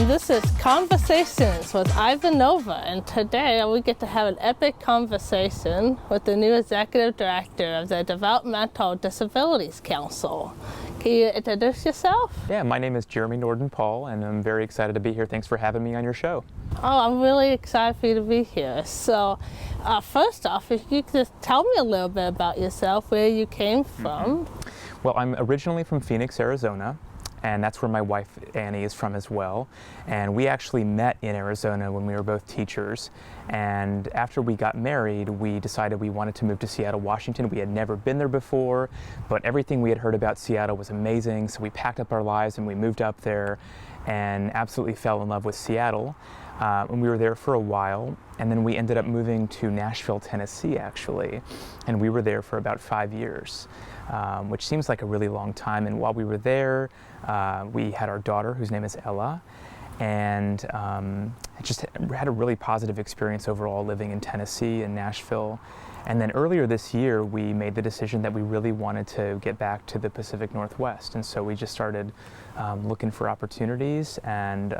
This is Conversations with Ivanova, and today we get to have an epic conversation with the new Executive Director of the Developmental Disabilities Council. Can you introduce yourself? Yeah, my name is Jeremy Norden-Paul, and I'm very excited to be here. Thanks for having me on your show. Oh, I'm really excited for you to be here. So, first off, if you could just tell me a little bit about yourself, where you came from. Well, I'm originally from Phoenix, Arizona, and that's where my wife Annie is from as well. And we actually met in Arizona when we were both teachers. And after we got married, we decided we wanted to move to Seattle, Washington. We had never been there before, but everything we had heard about Seattle was amazing. So we packed up our lives and we moved up there and absolutely fell in love with Seattle. And we were there for a while, and then we ended up moving to Nashville, Tennessee, actually. And we were there for about 5 years, which seems like a really long time. And while we were there, we had our daughter, whose name is Ella, and just had a really positive experience overall living in Tennessee and Nashville. And then earlier this year, we made the decision that we really wanted to get back to the Pacific Northwest. And so we just started looking for opportunities and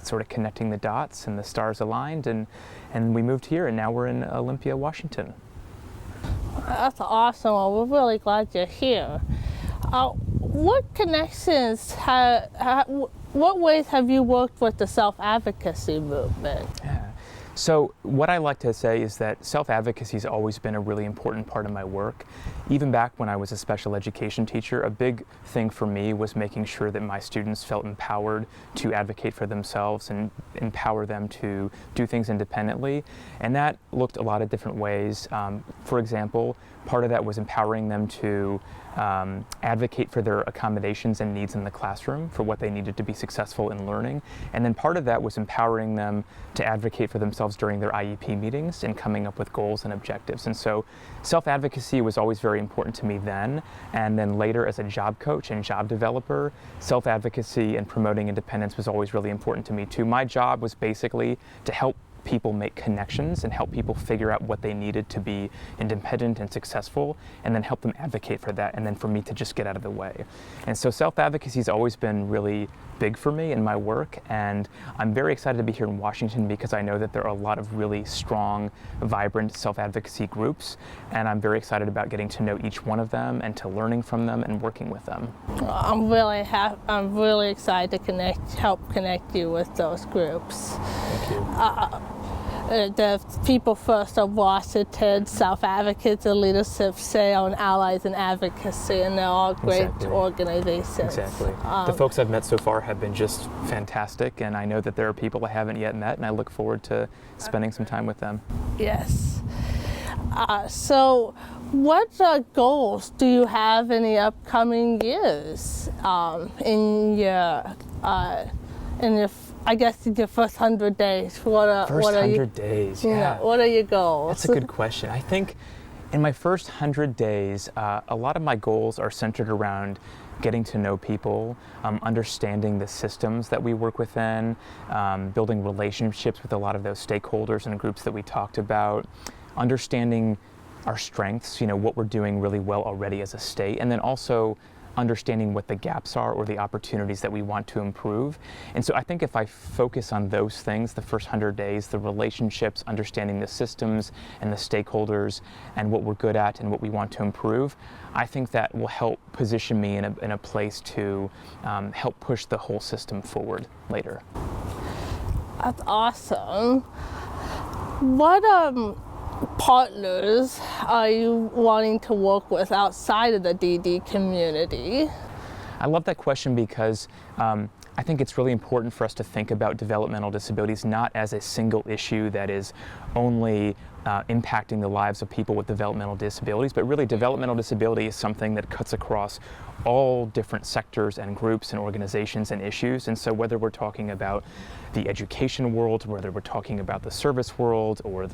sort of connecting the dots, and the stars aligned, and we moved here, and now we're in Olympia, Washington. That's awesome. Well, we're really glad you're here. What connections, what ways have you worked with the self-advocacy movement? Yeah. So what I like to say is that self-advocacy has always been a really important part of my work. Even back when I was a special education teacher, a big thing for me was making sure that my students felt empowered to advocate for themselves and empower them to do things independently. And that looked a lot of different ways. For example, part of that was empowering them to advocate for their accommodations and needs in the classroom, for what they needed to be successful in learning. And then part of that was empowering them to advocate for themselves during their IEP meetings and coming up with goals and objectives. And so self-advocacy was always very important to me then. And then later as a job coach and job developer, self-advocacy and promoting independence was always really important to me too. My job was basically to help people make connections and help people figure out what they needed to be independent and successful, and then help them advocate for that, and then for me to just get out of the way. And so self-advocacy has always been really big for me in my work, and I'm very excited to be here in Washington because I know that there are a lot of really strong, vibrant self-advocacy groups, and I'm very excited about getting to know each one of them and to learning from them and working with them. I'm really excited to help connect you with those groups. Thank you. The People First of Washington, Self-Advocates and Leadership Sale, and Allies in Advocacy, and they're all great organizations. Exactly. The folks I've met so far have been just fantastic, and I know that there are people I haven't yet met, and I look forward to spending some time with them. Yes. So what goals do you have in the upcoming years in your I guess in your first 100 days? First 100 days, yeah. What are your goals? That's a good question. I think in my first 100 days, a lot of my goals are centered around getting to know people, understanding the systems that we work within, building relationships with a lot of those stakeholders and groups that we talked about, understanding our strengths, what we're doing really well already as a state, and then also understanding what the gaps are or the opportunities that we want to improve. And so I think if I focus on those things, the first 100 days, the relationships, understanding the systems and the stakeholders and what we're good at and what we want to improve, I think that will help position me in a place to help push the whole system forward later. That's awesome. What partners are you wanting to work with outside of the DD community? I love that question because I think it's really important for us to think about developmental disabilities not as a single issue that is only impacting the lives of people with developmental disabilities, but really developmental disability is something that cuts across all different sectors and groups and organizations and issues. And so whether we're talking about the education world, whether we're talking about the service world or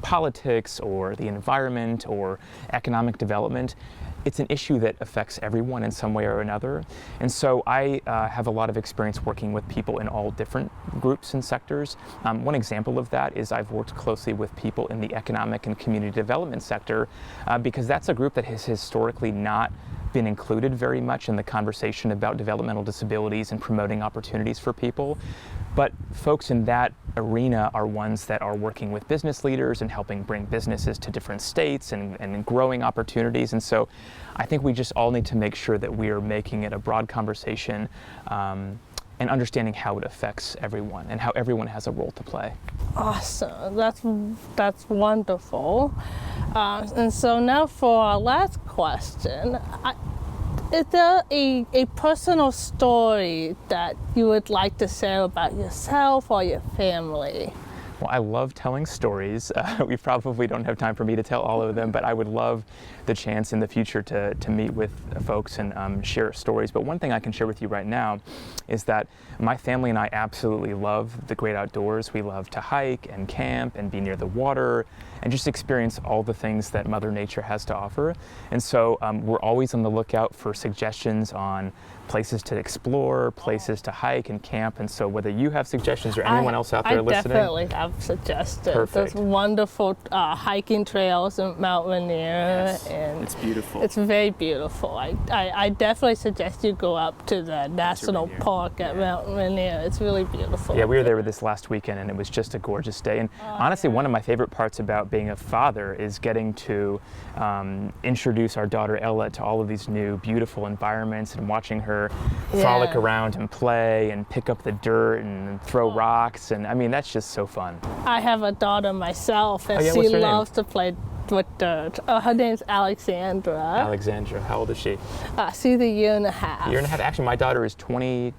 politics or the environment or economic development, it's an issue that affects everyone in some way or another. And so I have a lot of experience working with people in all different groups and sectors. One example of that is I've worked closely with people in the economic and community development sector because that's a group that has historically not been included very much in the conversation about developmental disabilities and promoting opportunities for people. But folks in that arena are ones that are working with business leaders and helping bring businesses to different states and growing opportunities. And so I think we just all need to make sure that we are making it a broad conversation and understanding how it affects everyone and how everyone has a role to play. Awesome. That's wonderful. And so now for our last question. Is there a personal story that you would like to share about yourself or your family? Well, I love telling stories. We probably don't have time for me to tell all of them, but I would love the chance in the future to meet with folks and share stories. But one thing I can share with you right now is that my family and I absolutely love the great outdoors. We love to hike and camp and be near the water and just experience all the things that Mother Nature has to offer. And so we're always on the lookout for suggestions on places to explore, places to hike and camp. And so whether you have suggestions or anyone else out there listening. I definitely have suggested. Perfect. There's wonderful hiking trails in Mount Rainier. Yes, and it's beautiful. It's very beautiful. I definitely suggest you go up to the national park at Mount Rainier. It's really beautiful. Yeah, we were there this last weekend and it was just a gorgeous day. And honestly, one of my favorite parts about being a father is getting to introduce our daughter Ella to all of these new beautiful environments and watching her frolic around and play and pick up the dirt and throw rocks. And I mean, that's just so fun. I have a daughter myself and she What's her loves to play with dirt. Her name's Alexandra. Alexandra, how old is she? She's a year and a half. A year and a half. Actually, my daughter is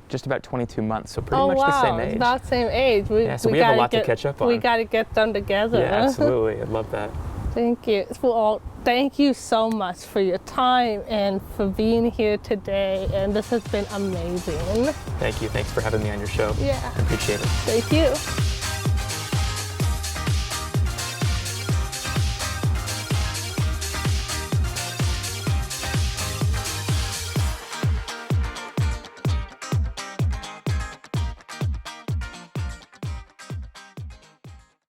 just about 22 months, so pretty much the same age. About the same age. So we have a lot to catch up on. We got to get them together. Yeah, absolutely. I'd love that. Thank you. Well, thank you so much for your time and for being here today. And this has been amazing. Thank you. Thanks for having me on your show. Yeah. I appreciate it. Thank you.